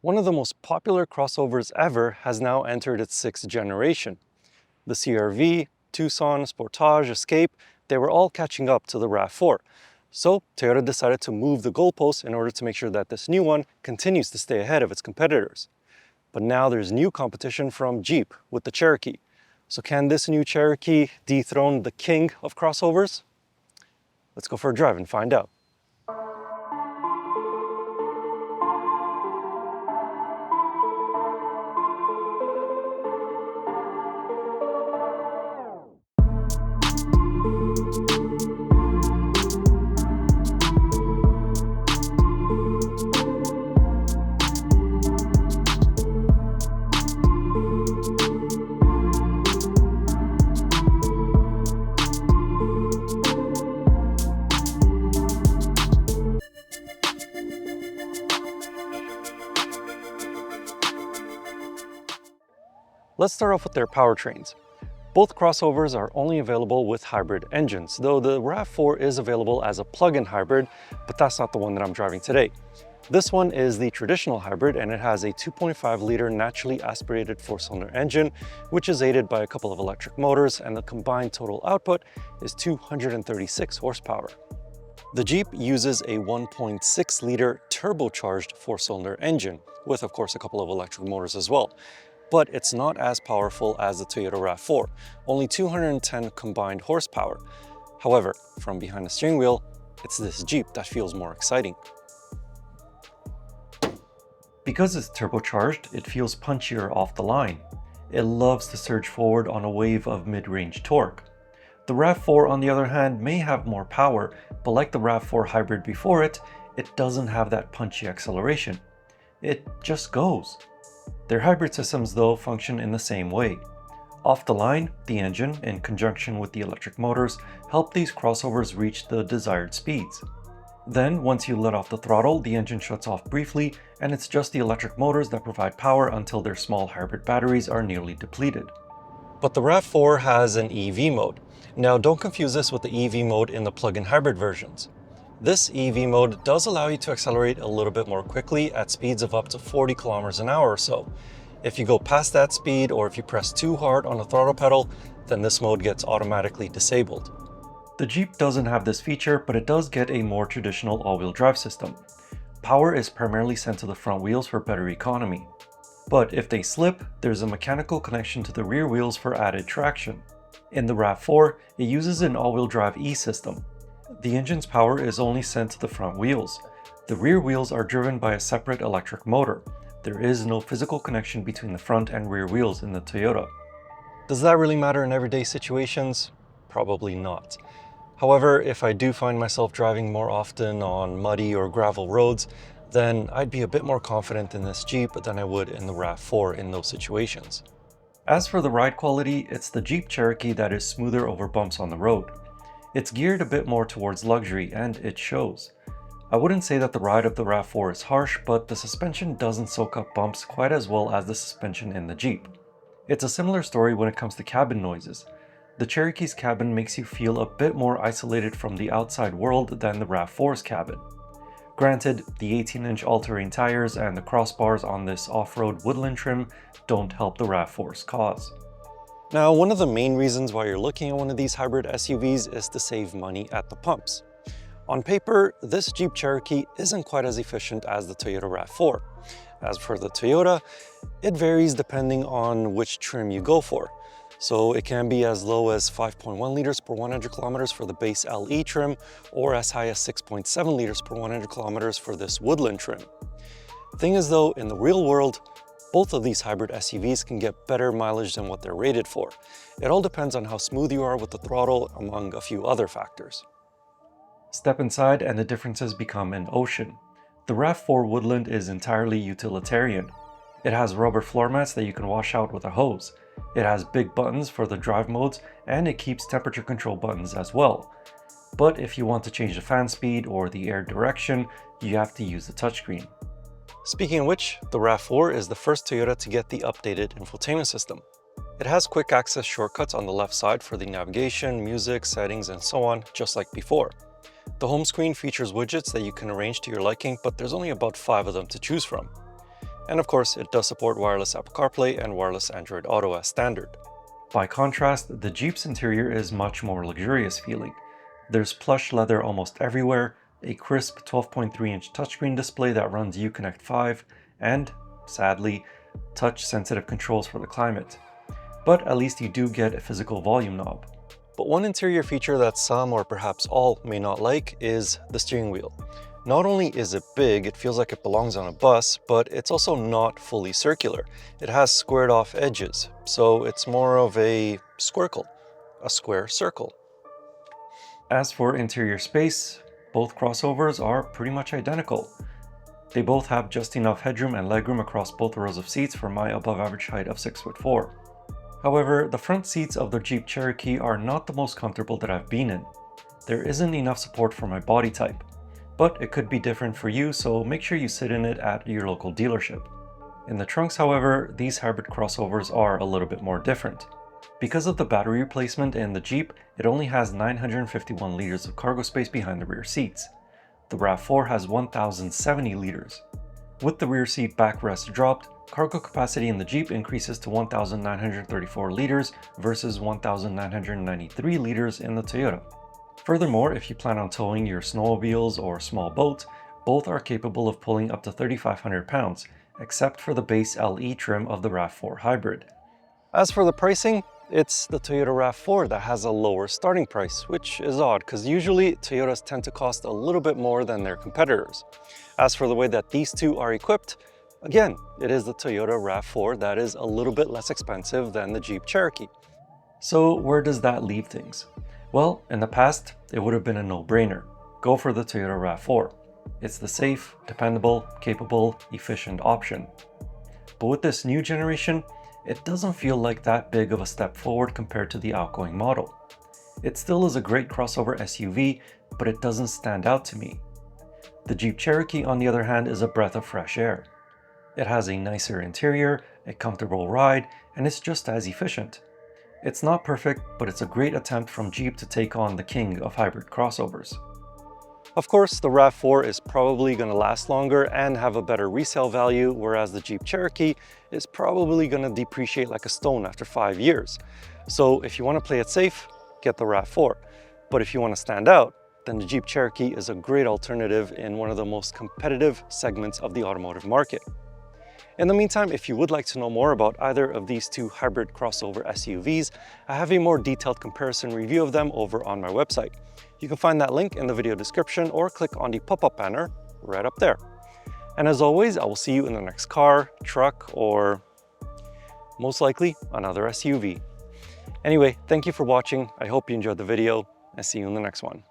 One of the most popular crossovers ever has now entered its 6th generation. The CR-V, Tucson, Sportage, Escape, they were all catching up to the Rav4. So Toyota decided to move the goalposts in order to make sure that this new one continues to stay ahead of its competitors. But now there's new competition from Jeep with the Cherokee. So can this new Cherokee dethrone the king of crossovers? Let's go for a drive and find out. Let's start off with their powertrains. Both crossovers are only available with hybrid engines, though the Rav4 is available as a plug-in hybrid, but that's not the one that I'm driving today. This one is the traditional hybrid, and it has a 2.5-liter naturally aspirated 4-cylinder engine, which is aided by a couple of electric motors, and the combined total output is 236 horsepower. The Jeep uses a 1.6-liter turbocharged 4-cylinder engine, with of course a couple of electric motors as well. But it's not as powerful as the Toyota Rav4, only 210 combined horsepower. However, from behind the steering wheel, it's this Jeep that feels more exciting. Because it's turbocharged, it feels punchier off the line. It loves to surge forward on a wave of mid-range torque. The Rav4, on the other hand, may have more power, but like the Rav4 hybrid before it, it doesn't have that punchy acceleration. It just goes. Their hybrid systems, though, function in the same way. Off the line, the engine, in conjunction with the electric motors, help these crossovers reach the desired speeds. Then, once you let off the throttle, the engine shuts off briefly, and it's just the electric motors that provide power until their small hybrid batteries are nearly depleted. But the Rav4 has an EV mode. Now, don't confuse this with the EV mode in the plug-in hybrid versions. This EV mode does allow you to accelerate a little bit more quickly at speeds of up to 40 kilometers an hour or so. If you go past that speed, or if you press too hard on the throttle pedal, then this mode gets automatically disabled. The Jeep doesn't have this feature, but it does get a more traditional all-wheel drive system. Power is primarily sent to the front wheels for better economy. But if they slip, there's a mechanical connection to the rear wheels for added traction. In the Rav4, it uses an all-wheel drive E-system. The engine's power is only sent to the front wheels. The rear wheels are driven by a separate electric motor. There is no physical connection between the front and rear wheels in the Toyota. Does that really matter in everyday situations? Probably not. However, if I do find myself driving more often on muddy or gravel roads, then I'd be a bit more confident in this Jeep than I would in the Rav4 in those situations. As for the ride quality, it's the Jeep Cherokee that is smoother over bumps on the road. It's geared a bit more towards luxury, and it shows. I wouldn't say that the ride of the Rav4 is harsh, but the suspension doesn't soak up bumps quite as well as the suspension in the Jeep. It's a similar story when it comes to cabin noises. The Cherokee's cabin makes you feel a bit more isolated from the outside world than the Rav4's cabin. Granted, the 18-inch all-terrain tires and the crossbars on this off-road woodland trim don't help the Rav4's cause. Now, one of the main reasons why you're looking at one of these hybrid SUVs is to save money at the pumps. On paper, this Jeep Cherokee isn't quite as efficient as the Toyota Rav4. As for the Toyota, it varies depending on which trim you go for. So it can be as low as 5.1 liters per 100 kilometers for the base LE trim, or as high as 6.7 liters per 100 kilometers for this woodland trim. Thing is though, in the real world, both of these hybrid SUVs can get better mileage than what they're rated for. It all depends on how smooth you are with the throttle, among a few other factors. Step inside and the differences become an ocean. The Rav4 Woodland is entirely utilitarian. It has rubber floor mats that you can wash out with a hose. It has big buttons for the drive modes, and it keeps temperature control buttons as well. But if you want to change the fan speed or the air direction, you have to use the touchscreen. Speaking of which, the Rav4 is the first Toyota to get the updated infotainment system. It has quick access shortcuts on the left side for the navigation, music, settings, and so on, just like before. The home screen features widgets that you can arrange to your liking, but there's only about 5 of them to choose from. And of course, it does support wireless Apple CarPlay and wireless Android Auto as standard. By contrast, the Jeep's interior is much more luxurious feeling. There's plush leather almost everywhere, a crisp 12.3-inch touchscreen display that runs Uconnect 5, and, sadly, touch-sensitive controls for the climate. But at least you do get a physical volume knob. But one interior feature that some or perhaps all may not like is the steering wheel. Not only is it big, it feels like it belongs on a bus, but it's also not fully circular. It has squared off edges, so it's more of a squircle, a square circle. As for interior space, both crossovers are pretty much identical. They both have just enough headroom and legroom across both rows of seats for my above average height of 6'4". However, the front seats of the Jeep Cherokee are not the most comfortable that I've been in. There isn't enough support for my body type. But it could be different for you, so make sure you sit in it at your local dealership. In the trunks, however, these hybrid crossovers are a little bit more different. Because of the battery replacement in the Jeep, it only has 951 liters of cargo space behind the rear seats. The Rav4 has 1,070 liters. With the rear seat backrest dropped, cargo capacity in the Jeep increases to 1,934 liters versus 1,993 liters in the Toyota. Furthermore, if you plan on towing your snowmobiles or small boat, both are capable of pulling up to 3,500 pounds, except for the base LE trim of the Rav4 hybrid. As for the pricing, it's the Toyota Rav4 that has a lower starting price, which is odd because usually Toyotas tend to cost a little bit more than their competitors. As for the way that these two are equipped, again, it is the Toyota Rav4 that is a little bit less expensive than the Jeep Cherokee. So where does that leave things? Well, in the past, it would have been a no-brainer. Go for the Toyota Rav4. It's the safe, dependable, capable, efficient option. But with this new generation, it doesn't feel like that big of a step forward compared to the outgoing model. It still is a great crossover SUV, but it doesn't stand out to me. The Jeep Cherokee, on the other hand, is a breath of fresh air. It has a nicer interior, a comfortable ride, and it's just as efficient. It's not perfect, but it's a great attempt from Jeep to take on the king of hybrid crossovers. Of course, the Rav4 is probably going to last longer and have a better resale value, whereas the Jeep Cherokee is probably going to depreciate like a stone after 5 years. So if you want to play it safe, get the Rav4. But if you want to stand out, then the Jeep Cherokee is a great alternative in one of the most competitive segments of the automotive market. In the meantime, if you would like to know more about either of these two hybrid crossover SUVs, I have a more detailed comparison review of them over on my website. You can find that link in the video description or click on the pop-up banner right up there. And as always, I will see you in the next car, truck, or most likely another SUV. Anyway, thank you for watching. I hope you enjoyed the video and see you in the next one.